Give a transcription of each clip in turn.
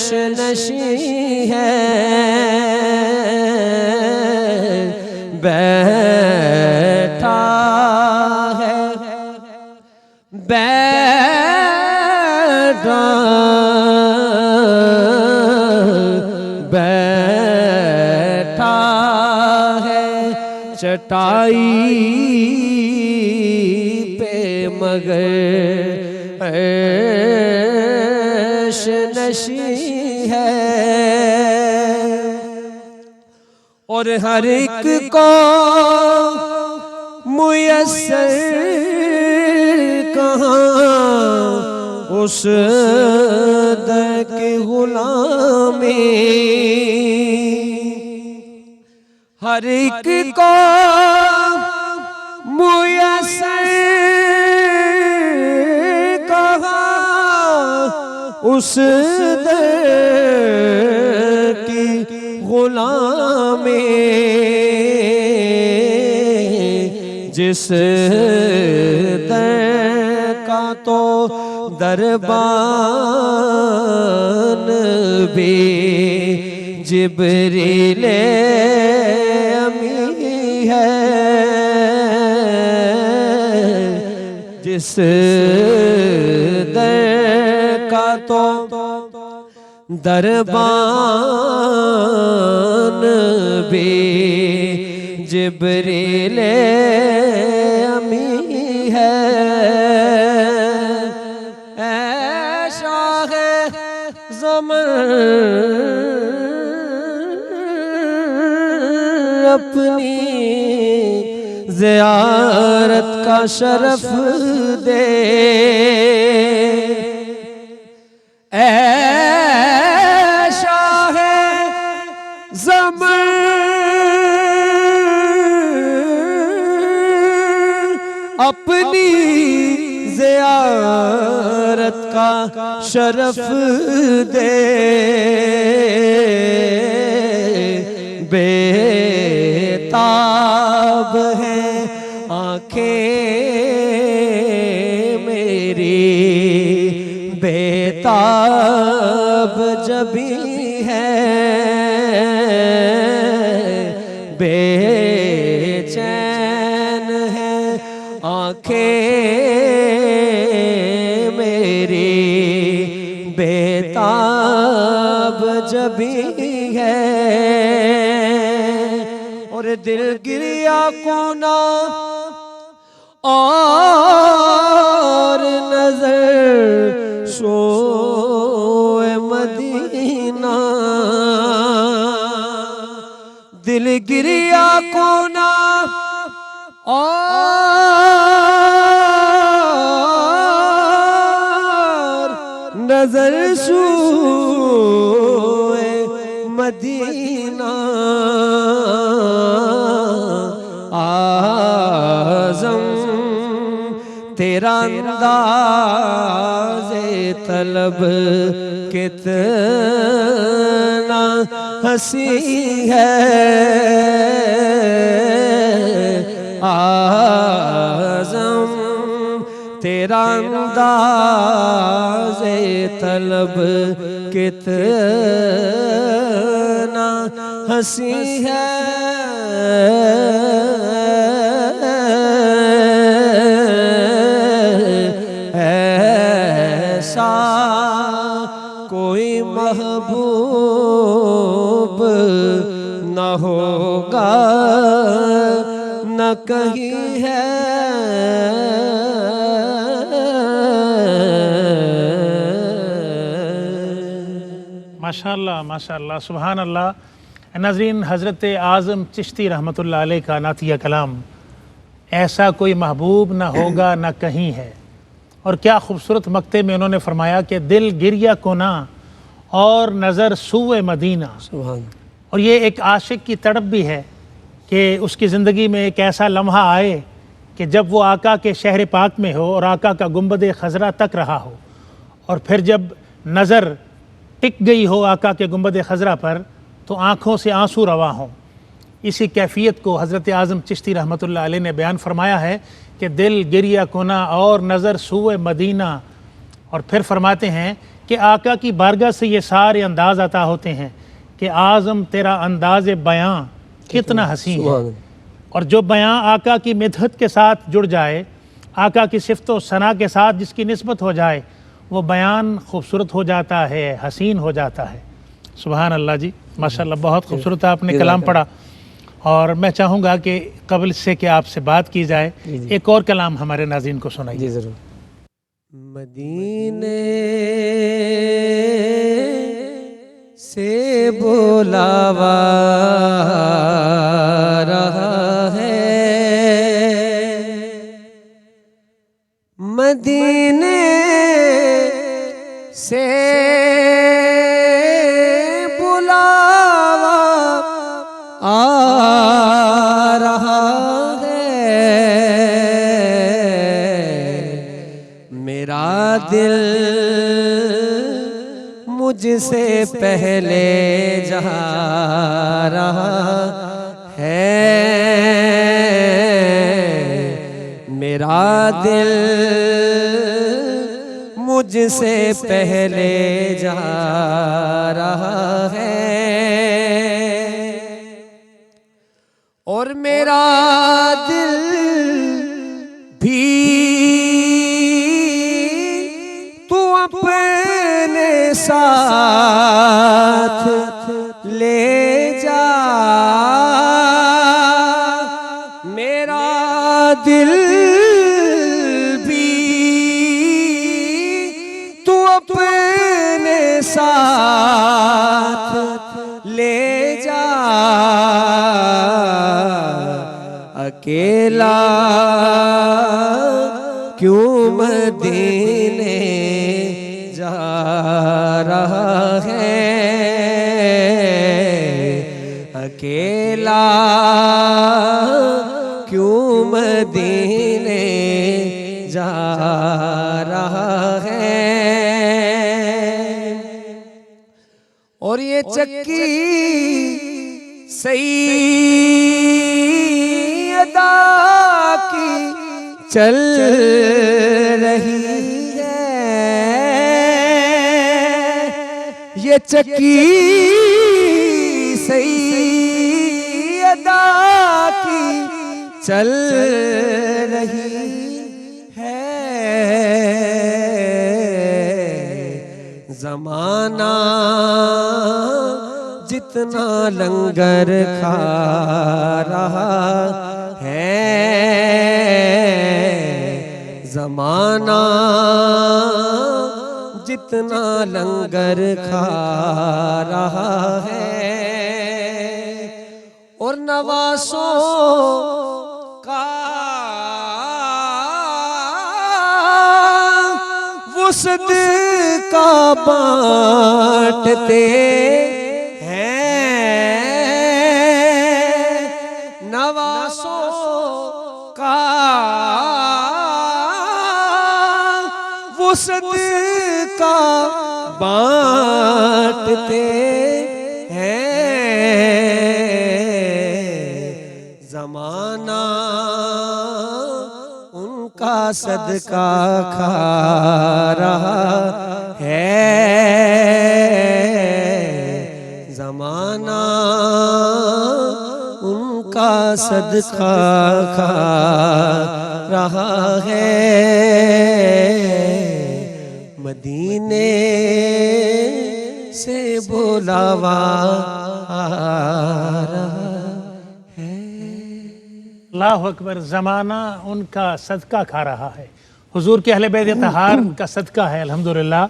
نشیں ہے بیٹھا ہے بیٹھا ہے چٹائی پہ مگر عیش نشیں ہے اور ہر ایک کو میسر کہاں اس در کی غلامی ہر ایک کو میسر کہاں اس در کی غلامی جس در کا تو دربان بھی جبریل امی ہے جس در کا تو دربان بھی جبریل امی ہے اے شاہ زمر اپنی زیارت کا شرف دے اے شاہ زمر اپنی زیارت کا شرف دے بےتاب ہے آنکھیں میری بےتاب جبھی ہے بے چین ہے آنکھیں میری بےتاب جبھی ہے اور دل گریا کونا اور نظر سوئے مدینہ دل گریا کونا اور نظر سوئے مدینہ اعظم تیرا انداز طلب کتنا حسین ہے اعظم تیرا انداز طلب کتنا حسین ہے ایسا کوئی محبوب نہ ہوگا نہ کہیں ہے ماشاءاللہ ماشاءاللہ سبحان اللہ۔ ناظرین، حضرت اعظم چشتی رحمۃ اللہ علیہ کا نعتیہ کلام ایسا کوئی محبوب نہ ہوگا نہ کہیں ہے، اور کیا خوبصورت مقطع میں انہوں نے فرمایا کہ دل گریہ کنا اور نظر سوئے مدینہ۔ سبحان اور یہ ایک عاشق کی تڑپ بھی ہے کہ اس کی زندگی میں ایک ایسا لمحہ آئے کہ جب وہ آقا کے شہر پاک میں ہو اور آقا کا گنبد خضرا تک رہا ہو، اور پھر جب نظر ٹک گئی ہو آقا کے گنبد خضرا پر تو آنکھوں سے آنسو رواں ہوں۔ اسی کیفیت کو حضرت اعظم چشتی رحمۃ اللہ علیہ نے بیان فرمایا ہے کہ دل گریہ کنا اور نظر سوئے مدینہ، اور پھر فرماتے ہیں کہ آقا کی بارگاہ سے یہ سارے انداز عطا ہوتے ہیں کہ اعظم تیرا انداز بیاں کتنا حسین ہے۔ اور جو بیاں آقا کی مدحت کے ساتھ جڑ جائے، آقا کی صفت و ثنا کے ساتھ جس کی نسبت ہو جائے، وہ بیان خوبصورت ہو جاتا ہے، حسین ہو جاتا ہے۔ سبحان اللہ جی، ماشاءاللہ بہت خوبصورت آپ نے کلام پڑھا، اور میں چاہوں گا کہ قبل سے کہ آپ سے بات کی جائے ایک اور کلام ہمارے ناظرین کو سنائیے۔ جی ضرور۔ مدینے سے بلاوا رہا ہے، مدینے سے بلاوا آ رہا ہے، میرا دل مجھ سے پہلے جا رہا ہے، میرا دل مجھ سے پہلے جا رہا ہے، اور میرا دل بھی تو اپنے ساتھ لے جا، میرا دل بھی تو اپنے ساتھ لے جا، اکیلا کیوں مدینے جا رہا ہے، اکیلا کیوں مدینے جا رہا ہے، اور یہ چکی سیدہ کی چل رہی ہے، یہ چکی سیدہ کی چل رہی ہے، زمانہ جتنا لنگر کھا رہا ہے، زمانہ جتنا لنگر کھا رہا ہے، اور نواسوں کا وہ صدقہ بانٹتے ہیں، نواسوں کا وہ صدقہ بانٹتے ہیں، زمانہ ان کا صدقہ کھا رہا ہے، زمانہ ان کا صدقہ کھا رہا ہے، مدینے سے بلاوا آ رہا ہے۔ اللہ اکبر، زمانہ ان کا صدقہ کھا رہا ہے، حضور کے اہل بیت اطہار کا صدقہ ہے الحمدللہ۔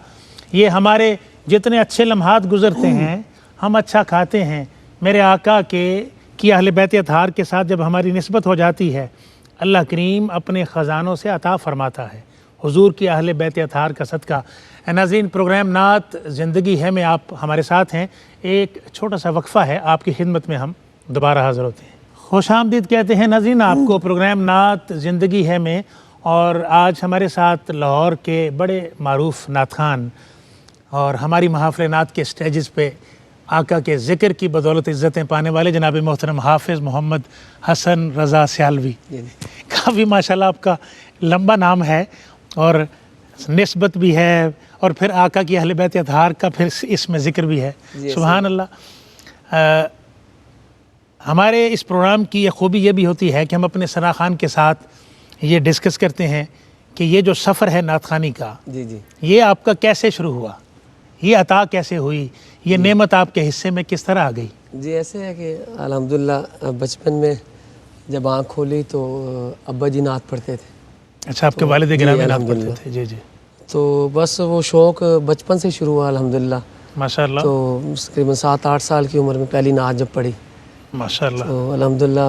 یہ ہمارے جتنے اچھے لمحات گزرتے ہیں ہم اچھا کھاتے ہیں، میرے آقا کی اہل بیت اطہار کے ساتھ جب ہماری نسبت ہو جاتی ہے، اللہ کریم اپنے خزانوں سے عطا فرماتا ہے حضور کی اہل بیت اطہار کا صدقہ۔ ناظرین، پروگرام نعت زندگی ہے میں آپ ہمارے ساتھ ہیں، ایک چھوٹا سا وقفہ ہے، آپ کی خدمت میں ہم دوبارہ حاضر ہوتے ہیں۔ خوش آمدید کہتے ہیں ناظرین آپ کو پروگرام نعت زندگی ہے میں، اور آج ہمارے ساتھ لاہور کے بڑے معروف نعت خوان اور ہماری محافل نعت کے سٹیجز پہ آقا کے ذکر کی بدولت عزتیں پانے والے جناب محترم حافظ محمد حسن رضا سیالوی۔ کافی ماشاءاللہ آپ کا لمبا نام ہے، اور نسبت بھی ہے اور پھر آقا کی اہل بیت اطہار کا پھر اس میں ذکر بھی ہے. سبحان اللہ. ہمارے اس پروگرام کی یہ خوبی یہ بھی ہوتی ہے کہ ہم اپنے ثنا خان کے ساتھ یہ ڈسکس کرتے ہیں کہ یہ جو سفر ہے نعت خوانی کا یہ آپ کا کیسے شروع ہوا, یہ عطا کیسے ہوئی, یہ نعمت آپ کے حصے میں کس طرح آ گئی؟ جی ایسے ہے کہ الحمدللہ بچپن میں جب آنکھ کھولی تو ابا جی نعت پڑھتے تھے. اچھا, آپ کے والد گرامی نعت پڑھتے تھے. جی جی, تو بس وہ شوق بچپن سے شروع ہوا الحمدللہ. ماشاءاللہ. تو تقریباً 7-8 سال کی عمر میں پہلی نعت جب پڑھی ماشاءاللہ. تو الحمدللہ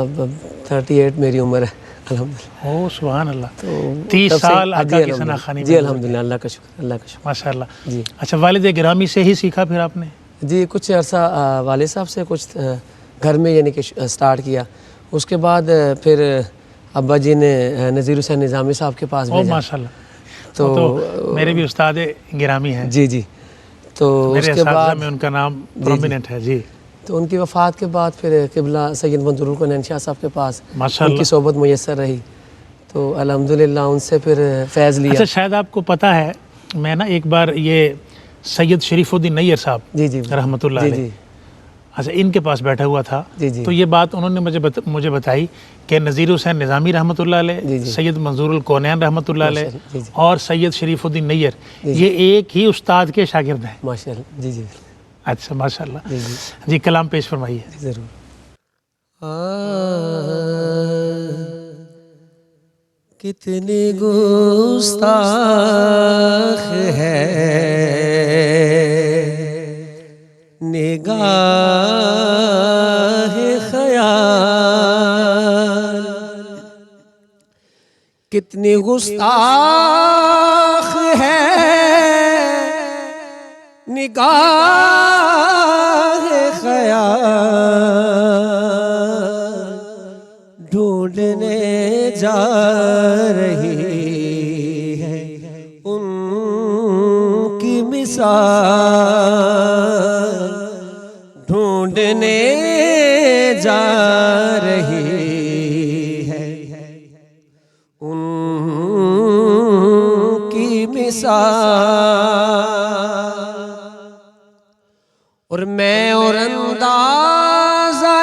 38 میری عمر ہے الحمدللہ. او سبحان اللہ. تو 30 سال آقا کی ثنا خوانی میں. جی الحمدللہ, اللہ کا شکر, اللہ کا شکر. ماشاءاللہ. جی اچھا, والد گرامی سے ہی سیکھا پھر آپ نے؟ جی کچھ عرصہ والد صاحب سے, کچھ گھر میں یعنی کہ سٹارٹ کیا. اس کے بعد پھر ابا جی نے نذیر حسین نظامی صاحب کے پاس او بھیجا. ماشاءاللہ. تو میرے بھی استاد گرامی ہیں. جی جی. تو میرے اس کے اساتذہ بعد میں ان کا نام پرومیننٹ ہے. جی. تو ان کی وفات کے بعد پھر قبلہ سید منظور الکونین شاہ صاحب کے پاس ماشاءاللہ. ان کی صحبت میسر رہی تو الحمدللہ ان سے پھر فیض لیا. اچھا, شاید آپ کو پتہ ہے میں نا ایک بار یہ سید شریف الدین نیر صاحب جی جی رحمۃ اللہ جی علیہ, جی اچھا ان کے پاس بیٹھا ہوا تھا. جی جی تو یہ بات انہوں نے مجھے بتائی کہ نذیر حسین نظامی رحمۃ اللہ جی علیہ, جی سید منظور الکونین رحمۃ اللہ علیہ جی جی اور سید شریف الدین نیر یہ ایک ہی استاد کے شاگرد ہیں. ماشاء اللہ. جی جی اچھا ماشاءاللہ. جی جی جی کلام پیش فرمائیے. ضرور. کتنی گستاخ ہے نگاہ خیال, کتنی گستاخ ہے نگاہ خیال, ڈھونڈنے جا رہی ہے ان کی مثال, ڈھونڈنے جا رہی ہے ان کی مثال. اور میں اور اندازے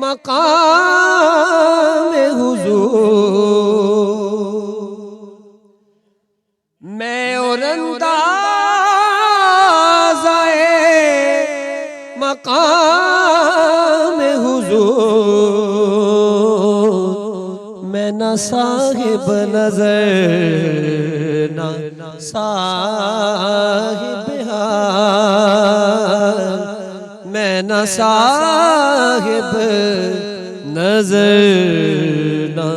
مقام حضور, میں اور اندازے مقام حضور, میں نہ صاحب نظر نہ صاحب حال, میں نہ صاحب نظر نہ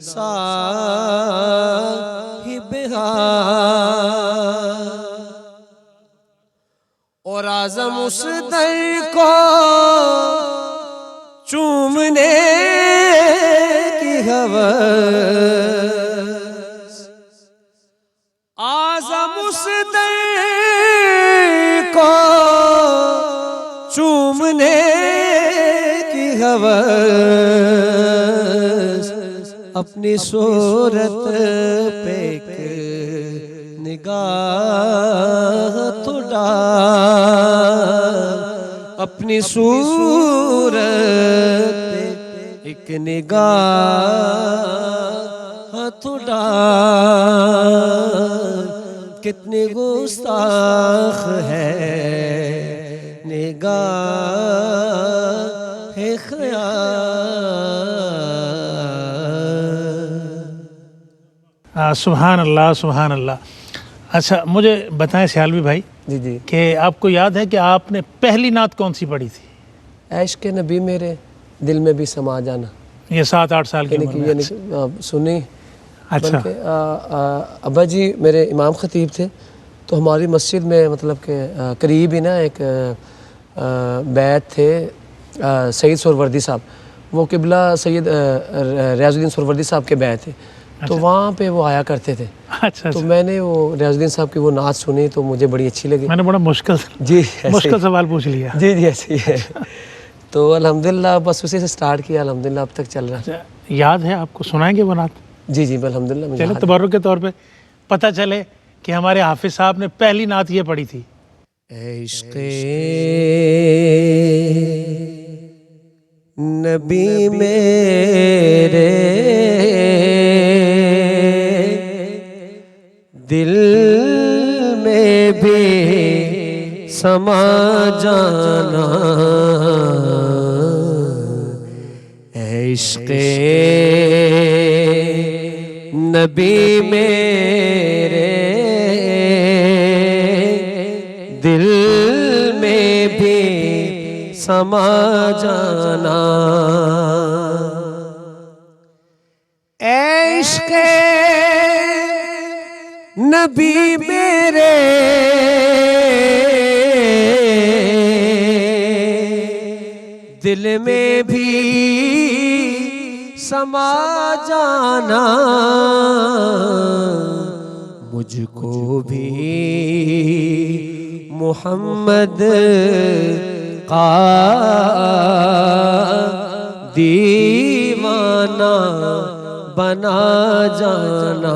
صاحب حال. اور اعظم اس در کو چومنے کی ہوس, اعظم اس در کو چومنے کی ہوس, اپنی صورت پہ ایک نگاہ تو ڈال, اپنی صورت پہ ایک نگاہ تو ڈال, کتنی گستاخ ہے نگاہ خیال. سبحان اللہ سبحان اللہ. اچھا مجھے بتائیں سیالوی بھائی جی جی کہ آپ کو یاد ہے کہ آپ نے پہلی نعت کون سی پڑھی تھی؟ عشق نبی میرے دل میں بھی سما جانا, یہ 7-8 سال کی عمر میں. سنی. اچھا بلکہ ابا جی میرے امام خطیب تھے تو ہماری مسجد میں مطلب کہ قریب ہی نا ایک بیت تھے سید سہروردی صاحب, وہ قبلہ سید ریاض الدین سہروردی صاحب کے بیت تھے تو وہاں پہ وہ آیا کرتے تھے. اچھا تو میں نے وہ ریاض الدین صاحب کی وہ نعت سنی تو مجھے بڑی اچھی لگی. میں نے بڑا مشکل سوال پوچھ لیا. جی جی ایسے ہی ہے. تو الحمدللہ بس اسی سے سٹارٹ کیا, الحمدللہ اب تک چل رہا ہے. یاد ہے آپ کو, سنائیں گے وہ نعت؟ جی جی الحمدللہ مجھے چلے تبرک کے طور پہ پتہ چلے کہ ہمارے حافظ صاحب نے پہلی نعت یہ پڑھی تھی. عشق نبی میرے دل میں بھی سما جانا عشق نبی میرے دل میں بھی سما جانا عشق نبی میرے دل میں بھی سما جانا مجھ کو بھی محمد کا دیوانہ بنا جانا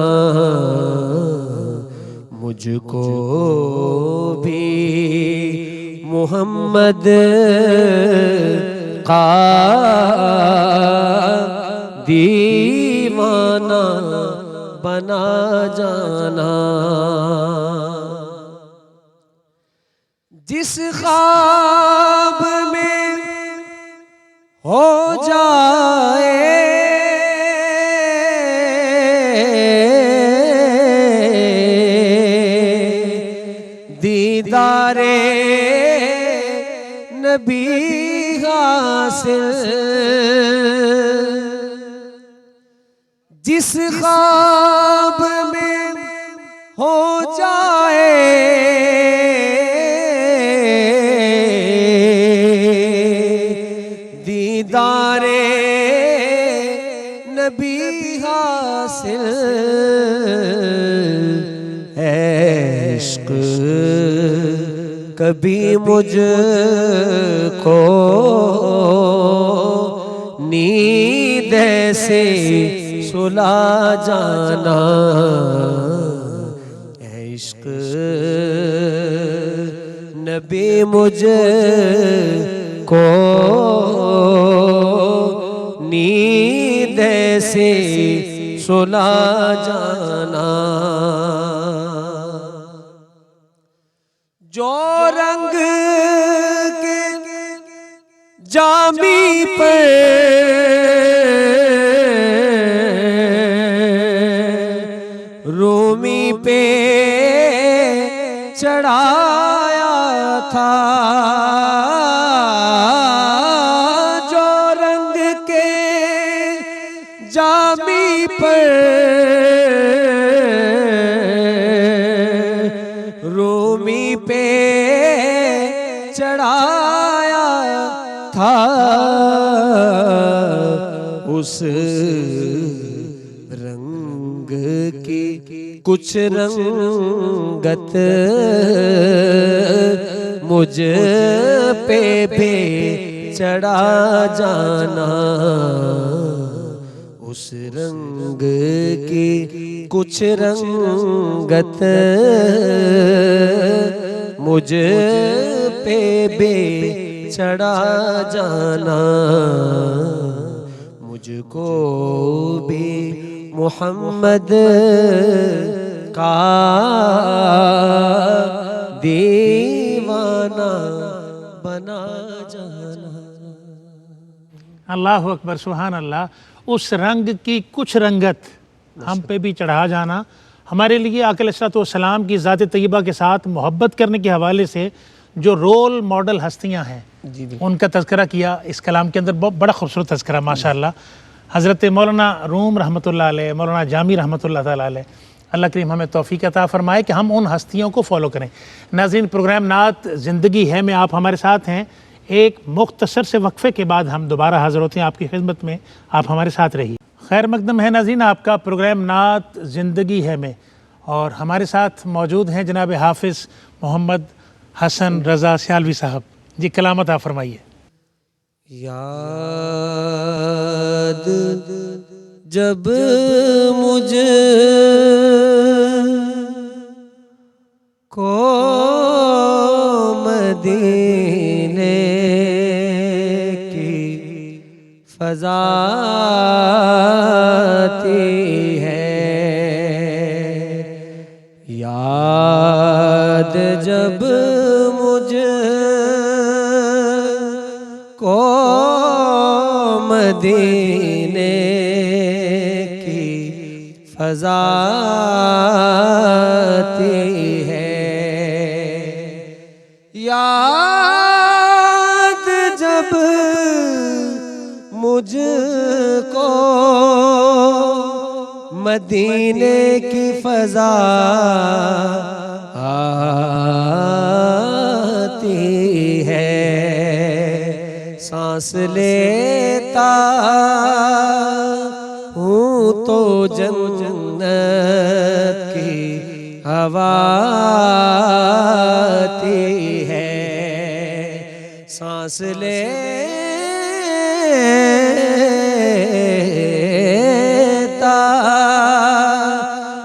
مجھ کو بھی محمد کا دیوانہ بنا جانا جس خواب میں ہو جائے دیدار نبی حاصل جس خواب میں ہو جائے دیدار نبی حاصل عشق کبھی مجھ کو نیند سے سلا جانا عشق نبی مجھ کو نیند سے سلا جانا جو رنگ کے جامی پر رومی پہ چڑھایا تھا جو رنگ کے جامی پر رومی پہ چڑھایا تھا اس رنگ کی کچھ رنگت مجھ پہ بھی چڑھا جانا اس رنگ کی کچھ رنگت مجھ پہ بھی چڑھا جانا مجھ کو بھی محمد کا دیوانہ بنا جانا اللہ اکبر سبحان اللہ. اس رنگ کی کچھ رنگت ہم پہ بھی چڑھا جانا ہمارے لیے آقا علیہ الصلوۃ والسلام کی ذات طیبہ کے ساتھ محبت کرنے کے حوالے سے جو رول ماڈل ہستیاں ہیں ان کا تذکرہ کیا اس کلام کے اندر. بڑا خوبصورت تذکرہ ماشاءاللہ. حضرت مولانا روم رحمۃ اللہ علیہ، مولانا جامی رحمۃ اللہ تعالیٰ علیہ، اللہ کریم ہمیں توفیق عطا فرمائے کہ ہم ان ہستیوں کو فالو کریں. ناظرین، پروگرام نعت زندگی ہے میں آپ ہمارے ساتھ ہیں. ایک مختصر سے وقفے کے بعد ہم دوبارہ حاضر ہوتے ہیں آپ کی خدمت میں. آپ ہمارے ساتھ رہیے. خیر مقدم ہے ناظرین آپ کا پروگرام نعت زندگی ہے میں، اور ہمارے ساتھ موجود ہیں جناب حافظ محمد حسن رضا سیالوی صاحب. جی کلام عطا فرمائیے. یاد جب مجھ کو مدینے کی فضا آتی ہے، یاد جب مجھ کو مدینے کی فضا آتی ہے، یاد جب مجھ کو مدینے کی فضا آتی ہے، سانس لیتا ہوں تو جنت کی ہوا آتی ہے، سانس لیتا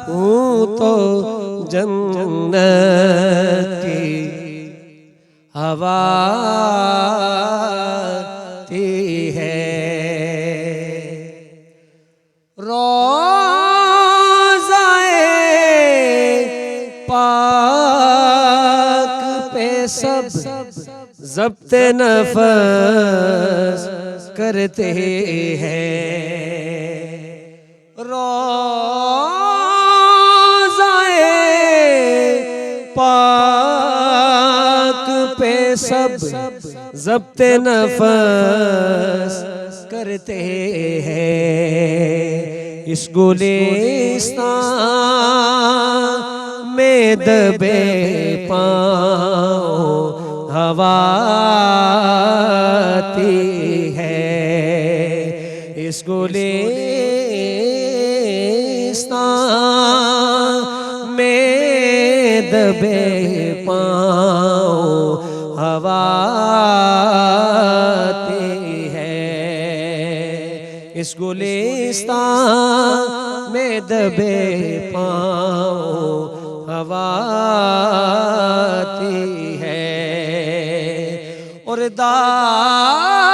ہوں تو جنت کی ہوا آتی ہے، پاک پہ سب ضبط نفس کرتے ہیں، روضۂ پاک پہ سب ضبط نفس کرتے ہیں، اس گلستان میں دبے پاؤں ہوا آتی ہے، اس گلستان میں دبے پاؤں ہوا آتی ہے، اس گلستان میں دبے پاؤں ہوا آتی ہے، اور داور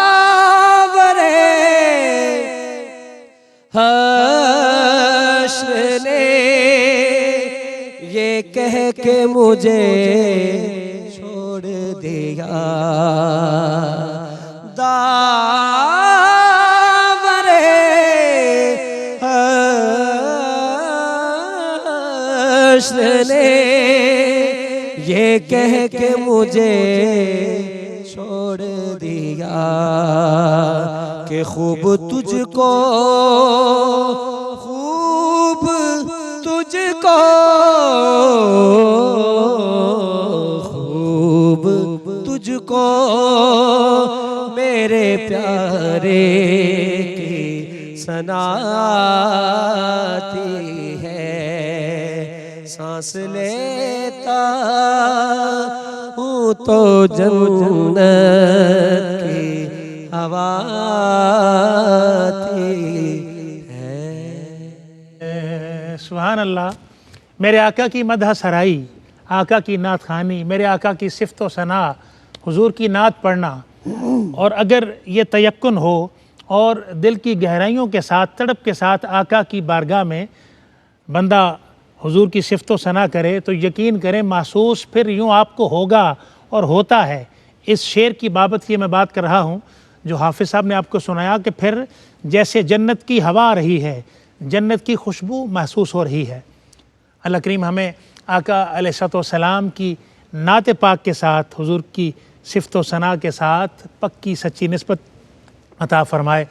حشر نے یہ کہہ کے مجھے چھوڑ دیا، داور حشر نے یہ کہہ کے مجھے چھوڑ دیا کہ خوب تجھ کو، خوب تجھ کو، خوب تجھ کو میرے پیارے کی ثنا آتی ہے، سانس لیتا ہوں تو جنت کی ہوا آتی ہے۔ سبحان اللہ، میرے آقا کی مدح سرائی، آقا کی نعت خوانی، میرے آقا کی صفت و ثنا، حضور کی نعت پڑھنا، اور اگر یہ تیقن ہو اور دل کی گہرائیوں کے ساتھ، تڑپ کے ساتھ آقا کی بارگاہ میں بندہ حضور کی صفت و ثنا کرے تو یقین کریں محسوس پھر یوں آپ کو ہوگا اور ہوتا ہے۔ اس شعر کی بابت یہ میں بات کر رہا ہوں جو حافظ صاحب نے آپ کو سنایا کہ پھر جیسے جنت کی ہوا آ رہی ہے، جنت کی خوشبو محسوس ہو رہی ہے۔ اللہ کریم ہمیں آقا علیہ السلام کی نعت پاک کے ساتھ، حضور کی صفت و ثنا کے ساتھ پکی سچی نسبت عطا فرمائے۔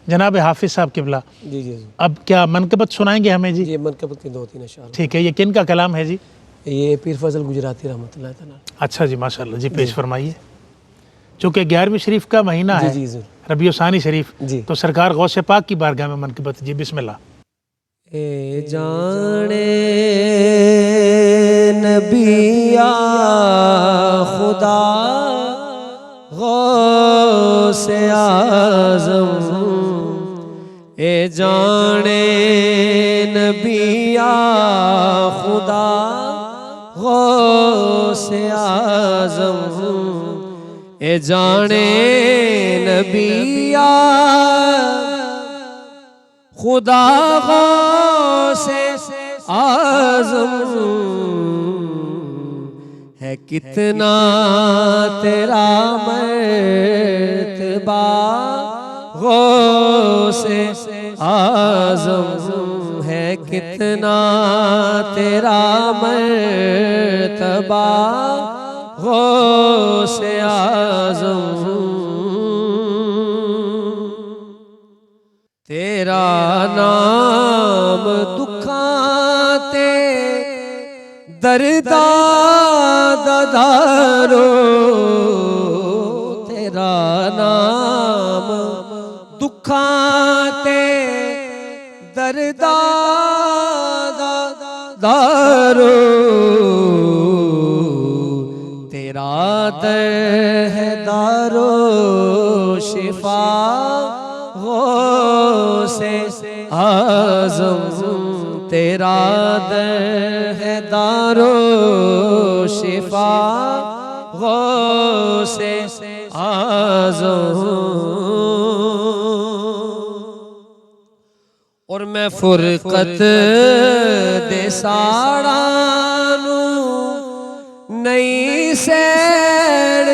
جناب حافظ صاحب قبلہ، جی جی اب کیا منقبت سنائیں گے ہمیں جی؟ یہ منقبت کی 2-3 اشعار، ٹھیک ہے، یہ کن کا کلام ہے جی؟ یہ پیر فضل گجراتی رحمۃ اللہ تعالیٰ۔ اچھا جی، ماشاءاللہ جی، پیش فرمائیے۔ چونکہ 11ویں شریف کا مہینہ ہے، جی ضرور، ربیع ثانی شریف، جی۔ تو سرکار غوث پاک کی بارگاہ میں منقبت جی، بسم اللہ۔ اے جانے نبی یا خدا غوث اعظم، اے جانے نبی یا خدا غوث اعظم اے جانے نبی یا خدا غوث اعظم ہے کتنا تیرا مرتبہ غوث اعظم ہے کتنا تیرا مرتبہ غوث اعظم تیرا نام دکھاں تے درداں دا دارو تیرا نام دکھاں تے درداں دا دارو تیرا در ہے دارو شفا غوث اعظم تیرا در ہے دارو شفا غوث اعظم اور میں فرقت دے ساڑانو نئی سیڑ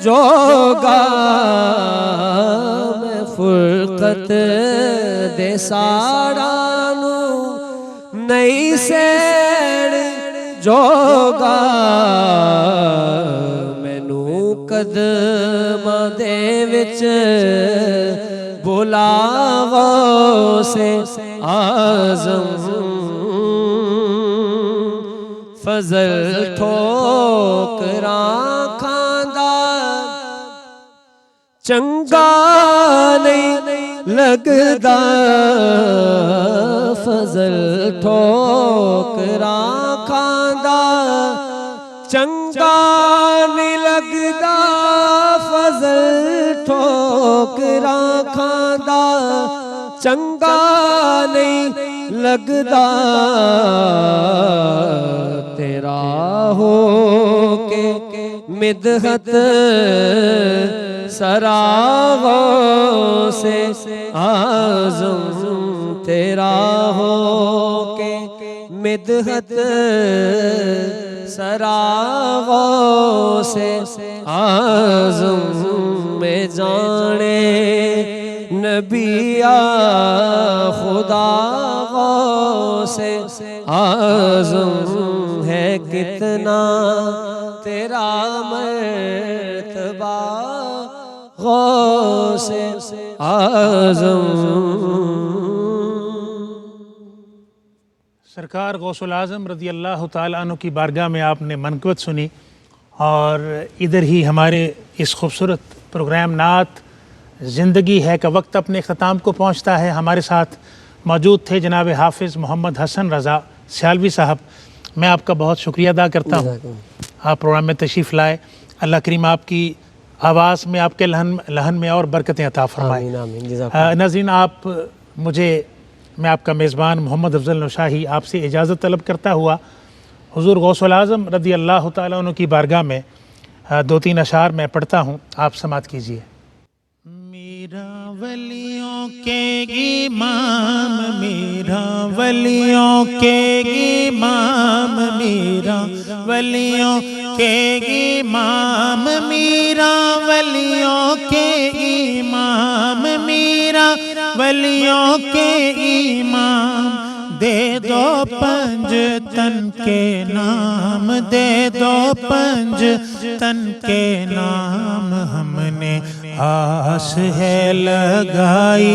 جوگا میں فرقت دے ساڑانو نئی سیڑ جوگا مینو قدماں دے وچ بلا غوث اعظم فضل ٹھوکراں کھاندا چنگا نہیں لگدا فضل ٹھوکراں کھاندا چنگا نہیں لگدا فضل ٹھوکراں کھاندا چنگا نہیں لگدا تیرا ہو کے مدحت سرا غوث اعظم تیرا ہو کے مدحت سرا غوث اعظم میں جانے نبی یا خدا غوث اعظم ہے کتنا تیرا مرتبہ غوث اعظم سرکار غوث العظم رضی اللہ تعالیٰ عنہ کی بارگاہ میں آپ نے منقبت سنی اور ادھر ہی ہمارے اس خوبصورت پروگرام نعت زندگی ہے کا وقت اپنے اختتام کو پہنچتا ہے. ہمارے ساتھ موجود تھے جناب حافظ محمد حسن رضا سیالوی صاحب. میں آپ کا بہت شکریہ ادا کرتا ہوں آپ پروگرام میں تشریف لائے. اللہ کریم آپ کی آواز میں آپ کے لہن میں اور برکتیں عطا فرمائے. ناظرین میں آپ کا میزبان محمد افضل نوشاہی آپ سے اجازت طلب کرتا ہوا حضور غوث العظم رضی اللہ تعالیٰ عنہ کی بارگاہ میں 2-3 اشعار میں پڑھتا ہوں, آپ سماعت کیجیے. میرا ولیوں کے امام میرا ولیوں کے امام میرا ولیوں کے امام میرا ولیوں کے امام میرا ولیوں کے امام دے دو پنج تن کے نام دے دو پنج تن کے نام ہم نے آس ہے لگائی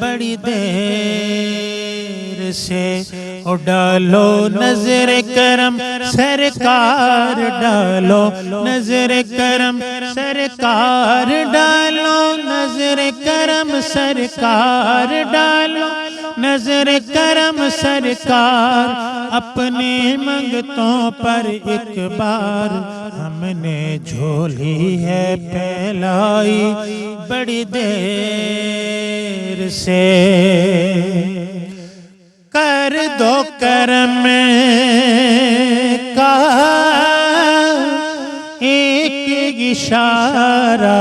بڑی دیر سے او ڈالو نظر کرم سرکار ڈالو نظر کرم سرکار ڈالو نظر کرم سرکار ڈالو نظر کرم سرکار اپنے منگتوں پر ایک بار ہم نے جھولی ہے پھیلائی بڑی دیر سے کر دو کرم کا ایک اشارہ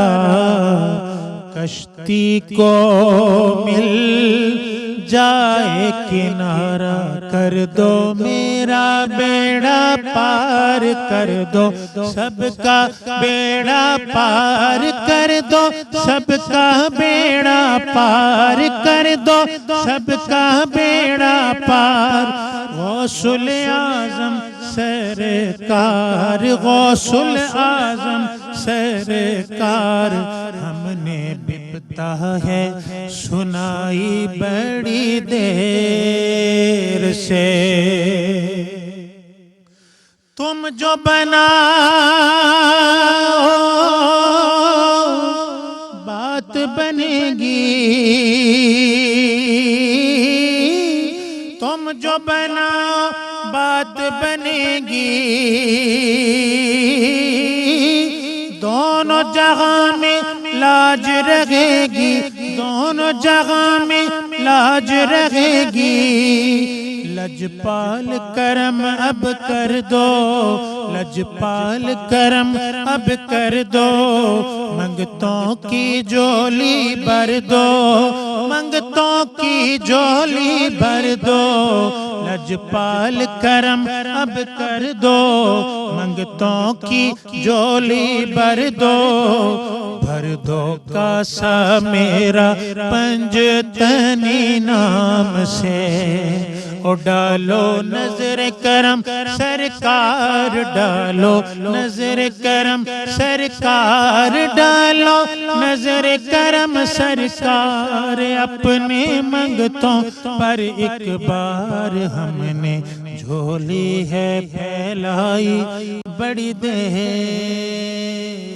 کشتی کو مل جائے کنارہ کر دو میرا بیڑا پار کر دو سب کا بیڑا پار کر دو سب کا بیڑا پار کر دو سب کا بیڑا پار غوث الاعظم سرکار غوث الاعظم سرکار ہم نے بپتا ہے سنائی بڑی دیر سے تم جو بناؤ بات بنے گی تم جو بناؤ بات بنے گی دونوں جگہ میں لاج رہے گی دونوں جگہ میں لاج رہے گی لجپال کرم اب کر دو لجپال کرم اب کر دو منگتوں کی جولی بھر دو منگتوں کی جولی بھر دو لجپال کرم اب کر دو منگتوں کی جولی بھر دو بھر دو کاسا میرا پنجتنی نام سے او ڈالو نظر کرم سرکار ڈالو نظر کرم سرکار ڈالو نظر کرم سرکار اپنے منگتوں پر ایک بار ہم نے جھولی ہے پھیلائی بڑی دیر